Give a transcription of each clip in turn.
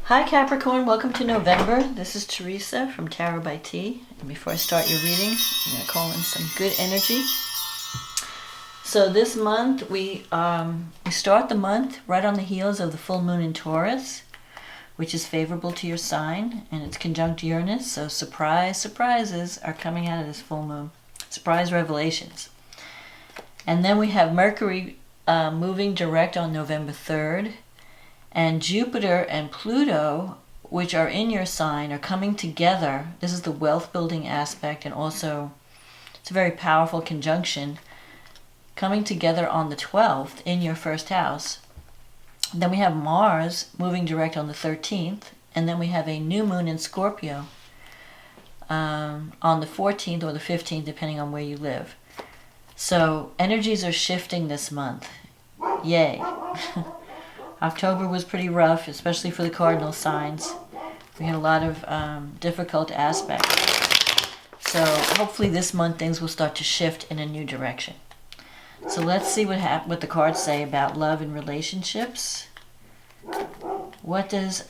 Hi Capricorn, welcome to November. This is Teresa from Tarot by T. And before I start your reading, I'm going to call in some good energy. So this month we start the month right on the heels of the full moon in Taurus, which is favorable to your sign, and it's conjunct Uranus. So surprises are coming out of this full moon. Surprise revelations. And then we have Mercury moving direct on November 3rd. And Jupiter and Pluto, which are in your sign, are coming together. This is the wealth building aspect, and also it's a very powerful conjunction, coming together on the 12th in your first house. Then we have Mars moving direct on the 13th, and then we have a new moon in Scorpio on the 14th or the 15th, depending on where you live. So energies are shifting this month. Yay. October was pretty rough, especially for the cardinal signs. We had a lot of difficult aspects. So hopefully this month things will start to shift in a new direction. So let's see what the cards say about love and relationships. What does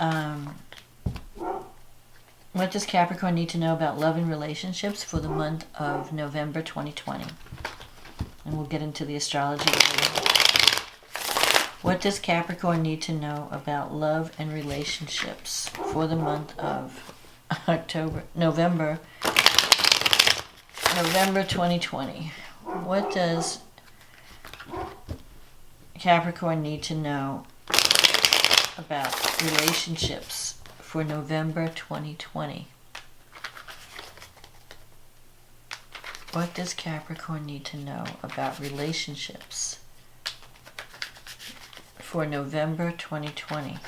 Capricorn need to know about love and relationships for the month of November 2020? And we'll get into the astrology later. What does Capricorn need to know about love and relationships for the month of November 2020? What does Capricorn need to know about relationships for November 2020? What does Capricorn need to know about relationships for November 2020?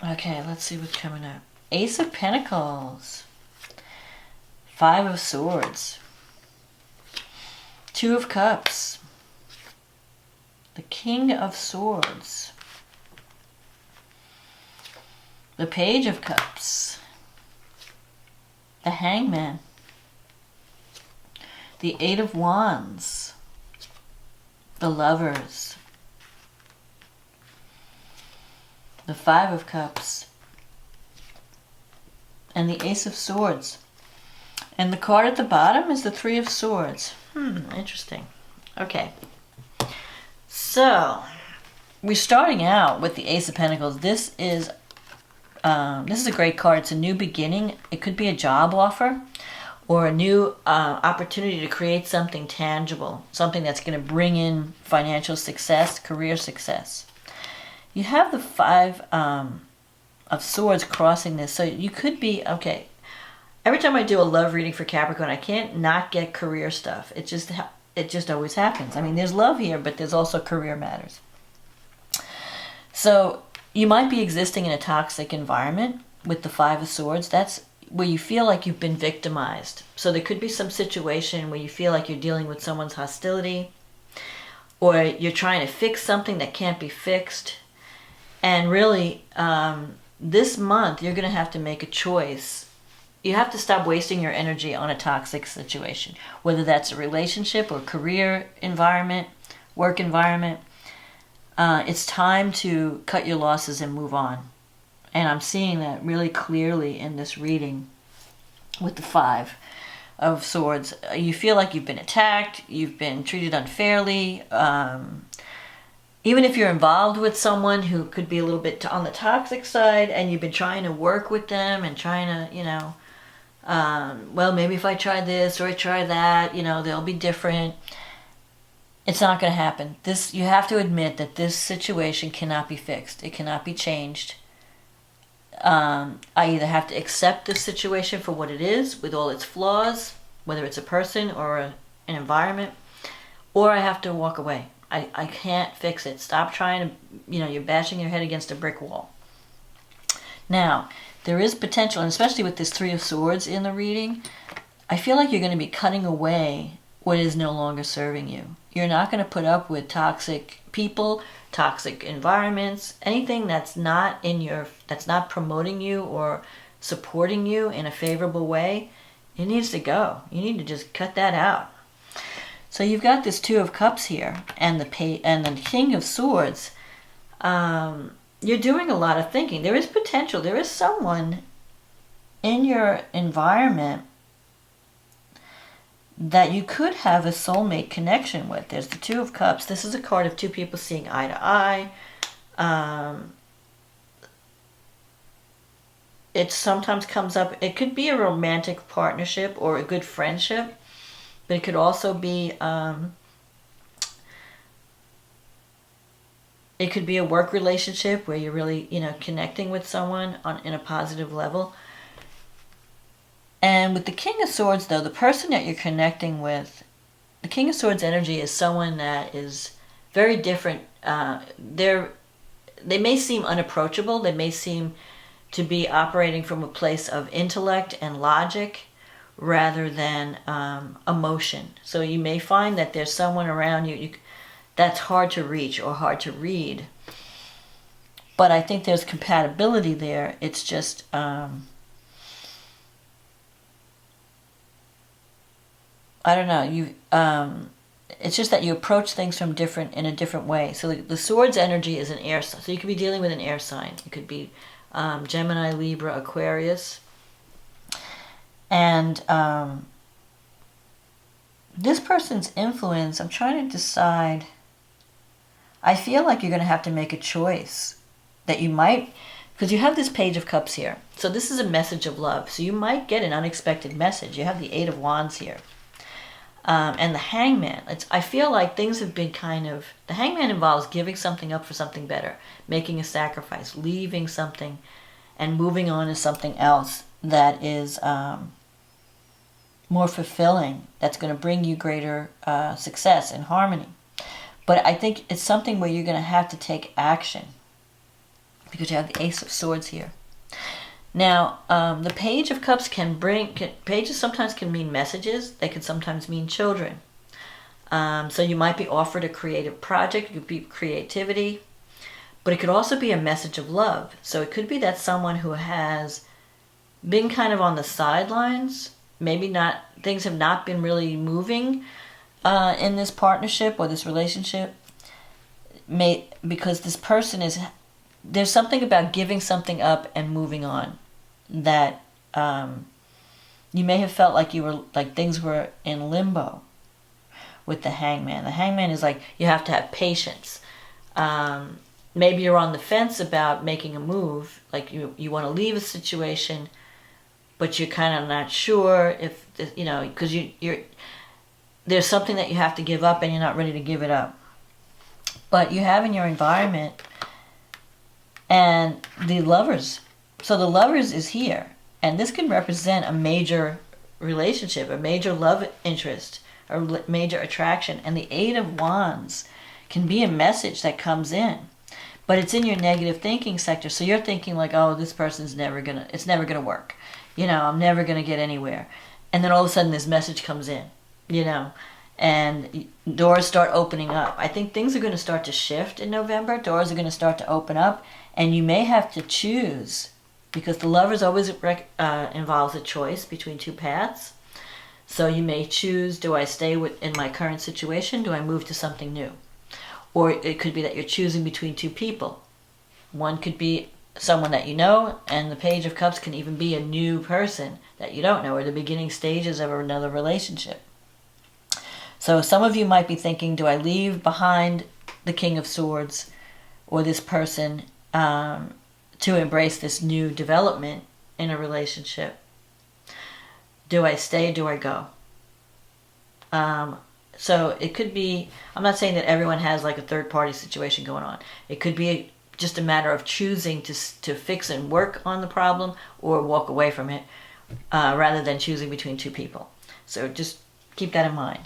Okay, let's see what's coming up. Ace of Pentacles, Five of Swords, Two of Cups, the King of Swords, the Page of Cups, the Hangman, the Eight of Wands, the Lovers, the Five of Cups, and the Ace of Swords. And the card at the bottom is the Three of Swords. Interesting. Okay. So, we're starting out with the Ace of Pentacles. This is a great card. It's a new beginning. It could be a job offer, or a new opportunity to create something tangible, something that's going to bring in financial success, career success. You have the Five of Swords crossing this, so you could be, okay, every time I do a love reading for Capricorn, I can't not get career stuff. It just always happens. I mean, there's love here, but there's also career matters. So you might be existing in a toxic environment with the Five of Swords. That's where you feel like you've been victimized. So there could be some situation where you feel like you're dealing with someone's hostility, or you're trying to fix something that can't be fixed. And really, this month, you're going to have to make a choice. You have to stop wasting your energy on a toxic situation, whether that's a relationship or career environment, work environment. It's time to cut your losses and move on. And I'm seeing that really clearly in this reading with the Five of Swords. You feel like you've been attacked, you've been treated unfairly. Even if you're involved with someone who could be a little bit on the toxic side, and you've been trying to work with them and trying to, well, maybe if I try this or I try that, they'll be different. It's not going to happen. You have to admit that this situation cannot be fixed. It cannot be changed. I either have to accept this situation for what it is, with all its flaws, whether it's a person or an environment, or I have to walk away. I can't fix it. Stop trying to, you're bashing your head against a brick wall. Now, there is potential, and especially with this Three of Swords in the reading, I feel like you're going to be cutting away what is no longer serving you. You're not going to put up with toxic people, toxic environments, anything that's not promoting you or supporting you in a favorable way. It needs to go. You need to just cut that out. So you've got this Two of Cups here, and the King of Swords. You're doing a lot of thinking. There is potential. There is someone in your environment that you could have a soulmate connection with. There's the Two of Cups. This is a card of two people seeing eye to eye. It sometimes comes up. It could be a romantic partnership or a good friendship, but it could also be it could be a work relationship where you're really, connecting with someone in a positive level. And with the King of Swords, though, the person that you're connecting with, the King of Swords energy is someone that is very different. They may seem unapproachable. They may seem to be operating from a place of intellect and logic rather than emotion. So you may find that there's someone around you that's hard to reach or hard to read. But I think there's compatibility there. It's just I don't know. It's just that you approach things in a different way. So the Swords energy is an air sign. So you could be dealing with an air sign. It could be Gemini, Libra, Aquarius. And this person's influence, I'm trying to decide. I feel like you're going to have to make a choice that you might, because you have this Page of Cups here. So this is a message of love. So you might get an unexpected message. You have the Eight of Wands here. And the Hangman. I feel like things have been the Hangman involves giving something up for something better, making a sacrifice, leaving something and moving on to something else that is more fulfilling, that's going to bring you greater success and harmony. But I think it's something where you're going to have to take action because you have the Ace of Swords here. Now, the Page of Cups pages sometimes can mean messages. They can sometimes mean children. So you might be offered a creative project. It could be creativity. But it could also be a message of love. So it could be that someone who has been kind of on the sidelines, things have not been really moving in this partnership or this relationship, because this person there's something about giving something up and moving on that you may have felt like things were in limbo with the Hangman. The Hangman is like you have to have patience. Maybe you're on the fence about making a move, like you want to leave a situation, but you're kind of not sure if, because there's something that you have to give up and you're not ready to give it up. But you have in your environment and the Lovers. So the Lovers is here. And this can represent a major relationship, a major love interest, a major attraction. And the Eight of Wands can be a message that comes in. But it's in your negative thinking sector. So you're thinking like, oh, this person's it's never gonna work. I'm never gonna get anywhere. And then all of a sudden this message comes in, and doors start opening up. I think things are going to start to shift in November. Doors are going to start to open up, and you may have to choose, because the Lovers always involves a choice between two paths. So you may choose, do I stay in my current situation? Do I move to something new? Or it could be that you're choosing between two people. One could be someone that you know, and the Page of Cups can even be a new person that you don't know, or the beginning stages of another relationship. So some of you might be thinking, do I leave behind the King of Swords or this person to embrace this new development in a relationship? Do I stay? Do I go? So it could be, I'm not saying that everyone has like a third party situation going on. It could be just a matter of choosing to fix and work on the problem or walk away from it, rather than choosing between two people. So just keep that in mind.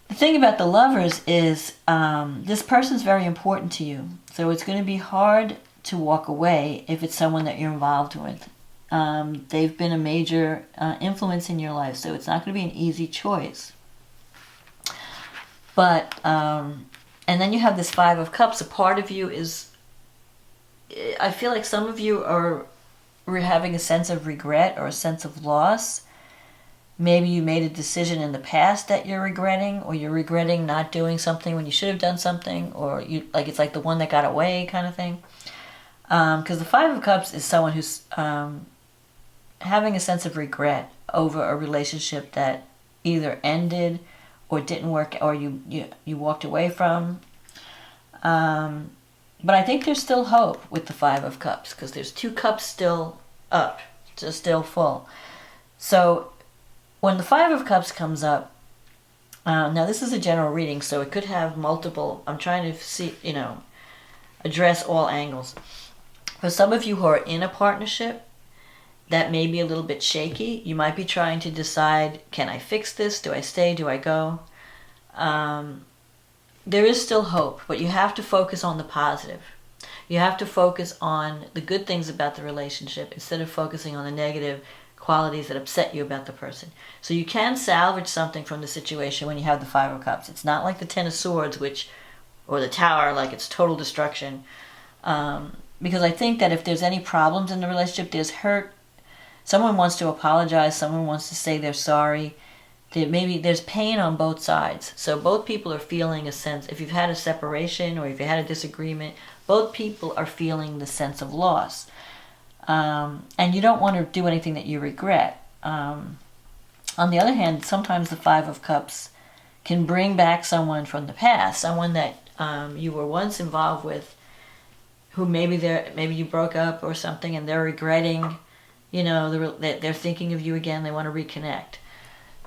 The thing about the Lovers is this person's very important to you. So it's going to be hard to walk away if it's someone that you're involved with. They've been a major influence in your life, so it's not going to be an easy choice. But, and then you have this Five of Cups. A part of you I feel like some of you are having a sense of regret or a sense of loss. Maybe you made a decision in the past that you're regretting, or you're regretting not doing something when you should have done something, or you like it's like the one that got away kind of thing. Because the Five of Cups is someone who's having a sense of regret over a relationship that either ended or didn't work, or you walked away from. But I think there's still hope with the Five of Cups, because there's 2 cups still up, just still full. So when the Five of Cups comes up, now this is a general reading, so it could have multiple, I'm trying to see, address all angles. For some of you who are in a partnership that may be a little bit shaky, you might be trying to decide, can I fix this? Do I stay? Do I go? There is still hope, but you have to focus on the positive. You have to focus on the good things about the relationship instead of focusing on the negative qualities that upset you about the person. So you can salvage something from the situation when you have the Five of Cups. It's not like the Ten of Swords, or the Tower, like it's total destruction. Because I think that if there's any problems in the relationship, there's hurt, someone wants to apologize, someone wants to say they're sorry, maybe there's pain on both sides. So both people are feeling a sense, if you've had a separation or if you had a disagreement, both people are feeling the sense of loss. And you don't want to do anything that you regret. On the other hand, sometimes the Five of Cups can bring back someone from the past, someone that you were once involved with, who maybe you broke up or something, and they're regretting, they're thinking of you again, they want to reconnect.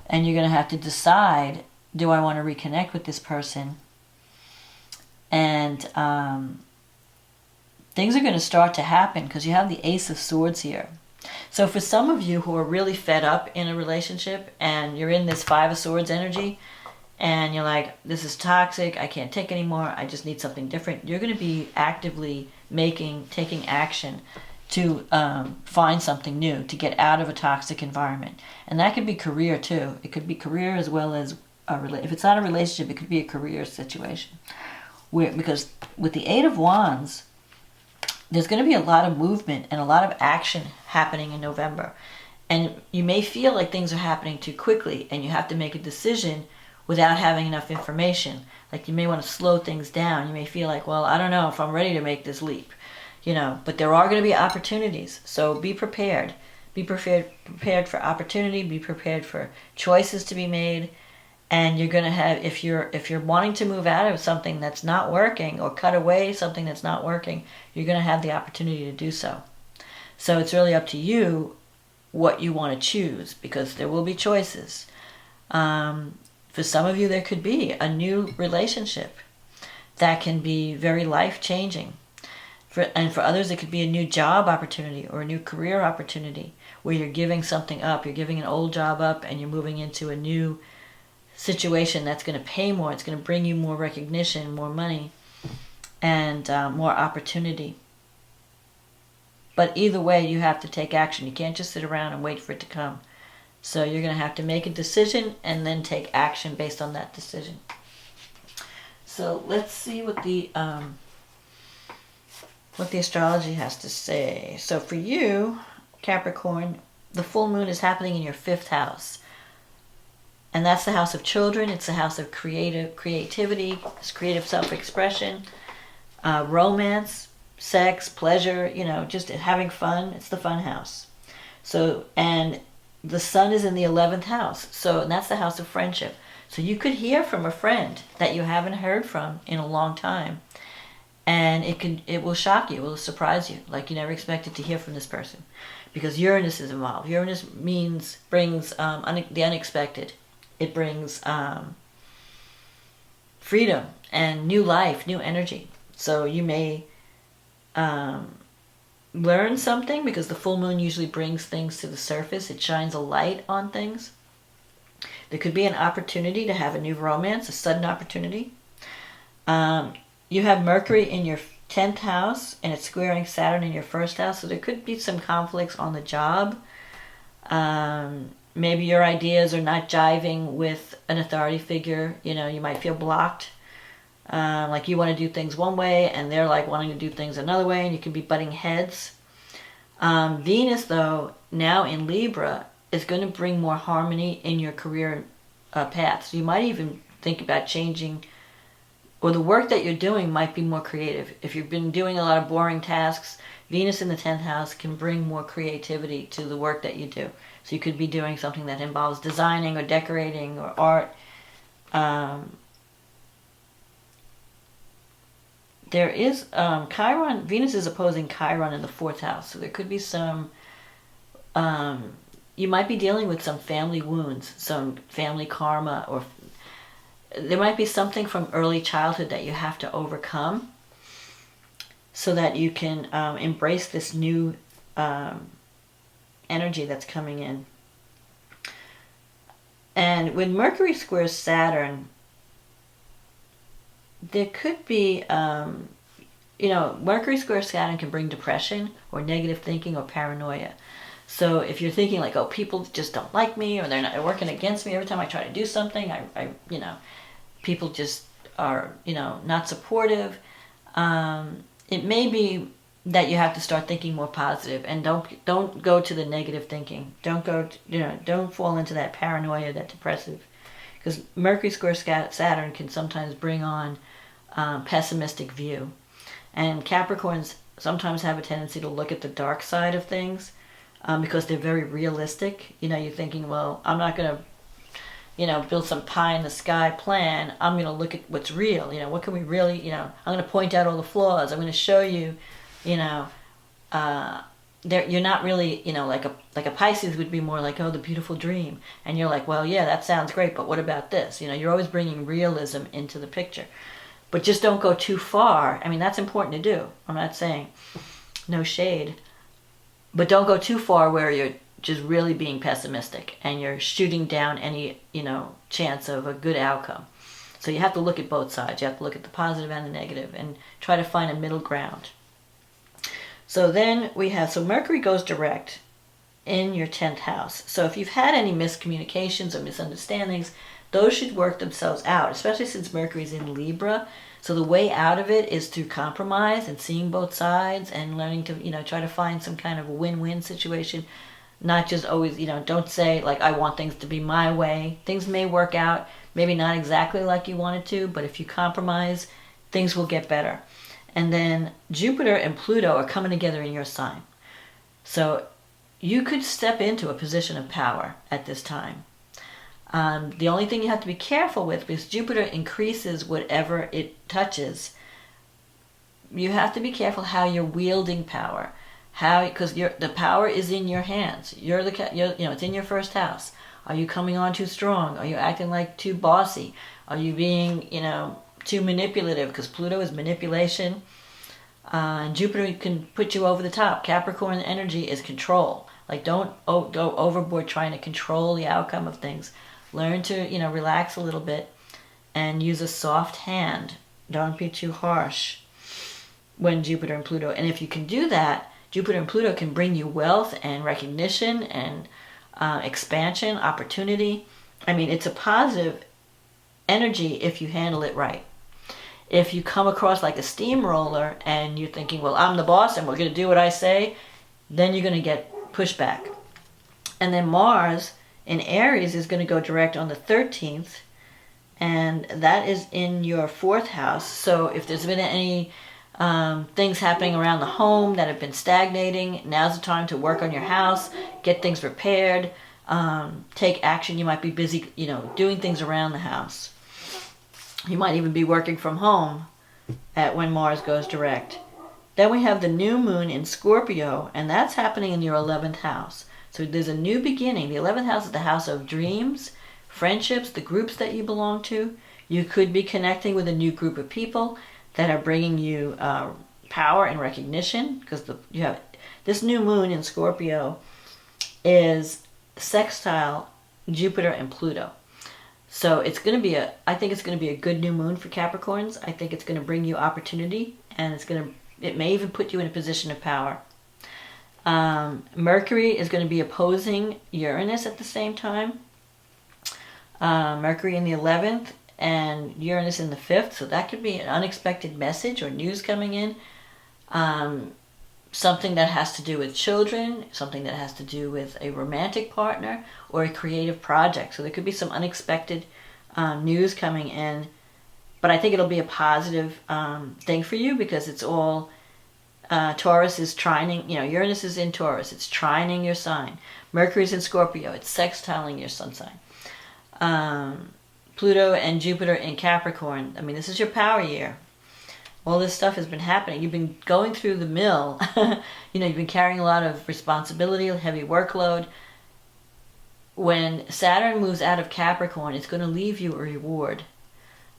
And you're going to have to decide, do I want to reconnect with this person? And things are going to start to happen because you have the Ace of Swords here. So for some of you who are really fed up in a relationship and you're in this Five of Swords energy and you're like, this is toxic, I can't take anymore, I just need something different, you're going to be actively taking action to find something new, to get out of a toxic environment. And that could be career too. It could be career as well as if it's not a relationship, it could be a career situation. Because with the Eight of Wands, there's going to be a lot of movement and a lot of action happening in November. And you may feel like things are happening too quickly and you have to make a decision without having enough information. Like you may want to slow things down. You may feel like, well, I don't know if I'm ready to make this leap. But there are going to be opportunities. So be prepared. Be prepared for opportunity. Be prepared for choices to be made. And you're going to have, if you're wanting to move out of something that's not working or cut away something that's not working, you're going to have the opportunity to do so. So it's really up to you what you want to choose, because there will be choices. For some of you, there could be a new relationship that can be very life-changing. And for others, it could be a new job opportunity or a new career opportunity where you're giving something up. You're giving an old job up and you're moving into a new situation that's going to pay more. It's going to bring you more recognition, more money, and more opportunity. But either way, you have to take action. You can't just sit around and wait for it to come. So you're going to have to make a decision and then take action based on that decision. So let's see what the astrology has to say. So for you, Capricorn, the full moon is happening in your 5th house. And that's the house of children. It's the house of creativity, creative self-expression, romance, sex, pleasure, just having fun. It's the fun house. So, and the sun is in the 11th house. So, and that's the house of friendship. So you could hear from a friend that you haven't heard from in a long time. And it will shock you, it will surprise you, like you never expected to hear from this person, because Uranus is involved. Uranus brings the unexpected. It brings freedom and new life, new energy. So you may learn something, because the full moon usually brings things to the surface. It shines a light on things. There could be an opportunity to have a new romance, a sudden opportunity. You have Mercury in your 10th house, and it's squaring Saturn in your 1st house, so there could be some conflicts on the job. Maybe your ideas are not jiving with an authority figure. You might feel blocked. Like you want to do things one way, and they're like wanting to do things another way, and you can be butting heads. Venus, though, now in Libra, is going to bring more harmony in your career path. So you might even think about changing, or the work that you're doing might be more creative. If you've been doing a lot of boring tasks, Venus in the 10th house can bring more creativity to the work that you do. So you could be doing something that involves designing or decorating or art. There is Chiron. Venus is opposing Chiron in the 4th house. So there could be some, you might be dealing with some family wounds, some family karma, or there might be something from early childhood that you have to overcome so that you can embrace this new energy that's coming in. And when Mercury squares Saturn, there could be, Mercury square Saturn can bring depression or negative thinking or paranoia. So if you're thinking like, oh, people just don't like me, or they're working against me every time I try to do something, people just are, not supportive. It may be that you have to start thinking more positive, and don't go to the negative thinking. Don't fall into that paranoia, that depressive, because Mercury square Saturn can sometimes bring on pessimistic view, and Capricorns sometimes have a tendency to look at the dark side of things because they're very realistic. You're thinking, well, I'm not going to build some pie in the sky plan. I'm going to look at what's real. What can we really, I'm going to point out all the flaws. I'm going to show you, you're not really, like a Pisces would be more like, oh, the beautiful dream. And you're like, well, yeah, that sounds great, but what about this? You're always bringing realism into the picture. But just don't go too far. I mean, that's important to do. I'm not saying no shade. But don't go too far where you're just really being pessimistic and you're shooting down any, chance of a good outcome. So you have to look at both sides. You have to look at the positive and the negative and try to find a middle ground. So then so Mercury goes direct in your 10th house. So if you've had any miscommunications or misunderstandings, those should work themselves out, especially since Mercury's in Libra. So the way out of it is through compromise and seeing both sides and learning to, try to find some kind of a win-win situation. Not just always, don't say, like, I want things to be my way. Things may work out, maybe not exactly like you wanted to, but if you compromise, things will get better. And then Jupiter and Pluto are coming together in your sign. So you could step into a position of power at this time. The only thing you have to be careful with, because Jupiter increases whatever it touches, you have to be careful how you're wielding power. Because the power is in your hands. It's in your 1st house. Are you coming on too strong? Are you acting like too bossy? Are you being, too manipulative? Because Pluto is manipulation. And Jupiter can put you over the top. Capricorn energy is control. Like, don't go overboard trying to control the outcome of things. Learn to, relax a little bit and use a soft hand. Don't be too harsh when Jupiter and Pluto. And if you can do that, Jupiter and Pluto can bring you wealth and recognition and expansion, opportunity. I mean, it's a positive energy if you handle it right. If you come across like a steamroller and you're thinking, well, I'm the boss and we're going to do what I say, then you're going to get pushback. And then Mars in Aries is going to go direct on the 13th, and that is in your 4th house. So if there's been any things happening around the home that have been stagnating, now's the time to work on your house, get things repaired, take action. You might be busy, doing things around the house. You might even be working from home when Mars goes direct. Then we have the new moon in Scorpio, and that's happening in your 11th house. So there's a new beginning. The 11th house is the house of dreams, friendships, the groups that you belong to. You could be connecting with a new group of people that are bringing you power and recognition, because you have this new moon in Scorpio is sextile Jupiter and Pluto. So it's going to be I think it's going to be a good new moon for Capricorns. I think it's going to bring you opportunity, and it may even put you in a position of power. Mercury is going to be opposing Uranus at the same time. Mercury in the 11th and Uranus in the 5th. So that could be an unexpected message or news coming in. something that has to do with children, something that has to do with a romantic partner, or a creative project. So there could be some unexpected news coming in, but I think it'll be a positive thing for you, because it's all Taurus is trining, Uranus is in Taurus, it's trining your sign. Mercury's in Scorpio, it's sextiling your sun sign. Pluto and Jupiter in Capricorn. I mean, this is your power year. All this stuff has been happening. You've been going through the mill. You've been carrying a lot of responsibility, a heavy workload. When Saturn moves out of Capricorn, it's going to leave you a reward.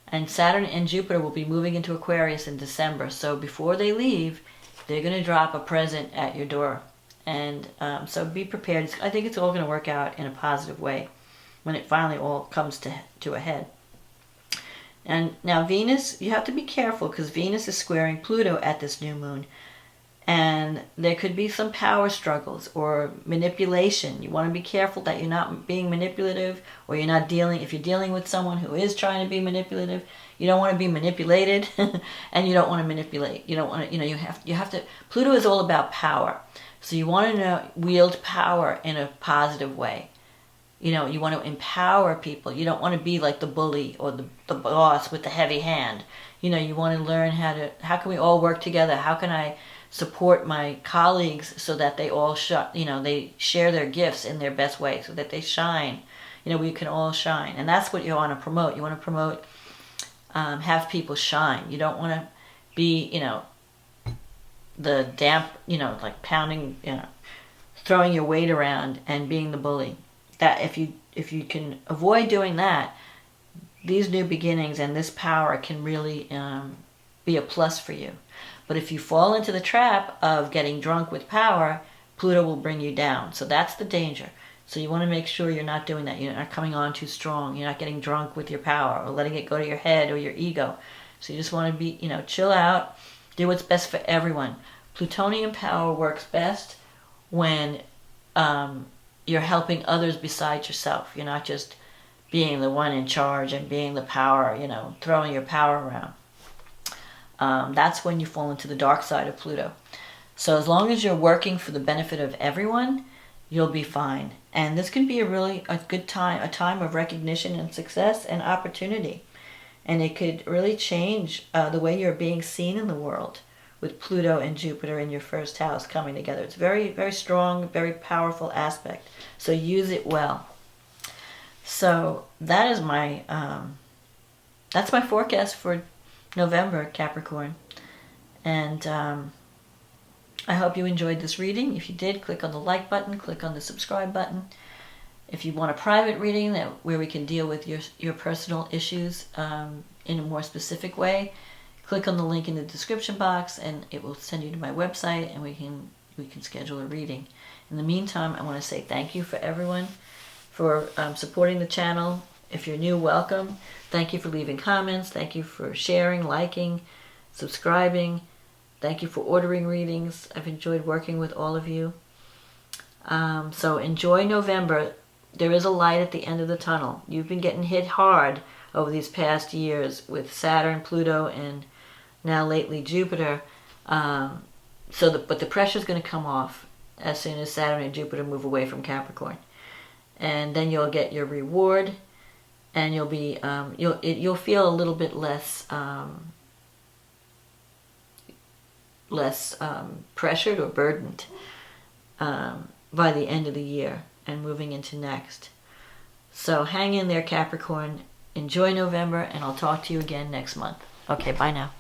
And Saturn and Jupiter will be moving into Aquarius in December. So before they leave, they're going to drop a present at your door. And so be prepared. I think it's all going to work out in a positive way when it finally all comes to a head. And now Venus, you have to be careful, because Venus is squaring Pluto at this new moon. And there could be some power struggles or manipulation. You want to be careful that you're not being manipulative, or you're not dealing, if you're dealing with someone who is trying to be manipulative, you don't want to be manipulated and you don't want to manipulate. You don't want to, you have to, Pluto is all about power. So you want to wield power in a positive way. You want to empower people. You don't want to be like the bully or the boss with the heavy hand. You want to learn how can we all work together? How can I support my colleagues so that they all they share their gifts in their best way, so that they shine. We can all shine. And that's what you want to promote. You want to promote, have people shine. You don't want to be, the damp, like pounding, throwing your weight around and being the bully. That if you can avoid doing that, these new beginnings and this power can really be a plus for you. But if you fall into the trap of getting drunk with power, Pluto will bring you down. So that's the danger. So you want to make sure you're not doing that. You're not coming on too strong. You're not getting drunk with your power or letting it go to your head or your ego. So you just want to be, chill out, do what's best for everyone. Plutonian power works best when you're helping others besides yourself. You're not just being the one in charge and being the power, throwing your power around. That's when you fall into the dark side of Pluto. So as long as you're working for the benefit of everyone, you'll be fine. And this can be a good time, a time of recognition and success and opportunity. And it could really change the way you're being seen in the world, with Pluto and Jupiter in your first house coming together. It's very, very strong, very powerful aspect. So use it well. So that is that's my forecast for November, Capricorn. And I hope you enjoyed this reading. If you did, click on the like button, click on the subscribe button. If you want a private reading where we can deal with your personal issues in a more specific way, click on the link in the description box and it will send you to my website, and we can schedule a reading. In the meantime, I want to say thank you for everyone for supporting the channel. If you're new, welcome. Thank you for leaving comments. Thank you for sharing, liking, subscribing. Thank you for ordering readings. I've enjoyed working with all of you. So enjoy November. There is a light at the end of the tunnel. You've been getting hit hard over these past years with Saturn, Pluto, and now lately Jupiter. But the pressure's going to come off as soon as Saturn and Jupiter move away from Capricorn. And then you'll get your reward, and you'll be you'll feel a little bit less pressured or burdened by the end of the year and moving into next. So hang in there, Capricorn. Enjoy November, and I'll talk to you again next month. Okay, bye now.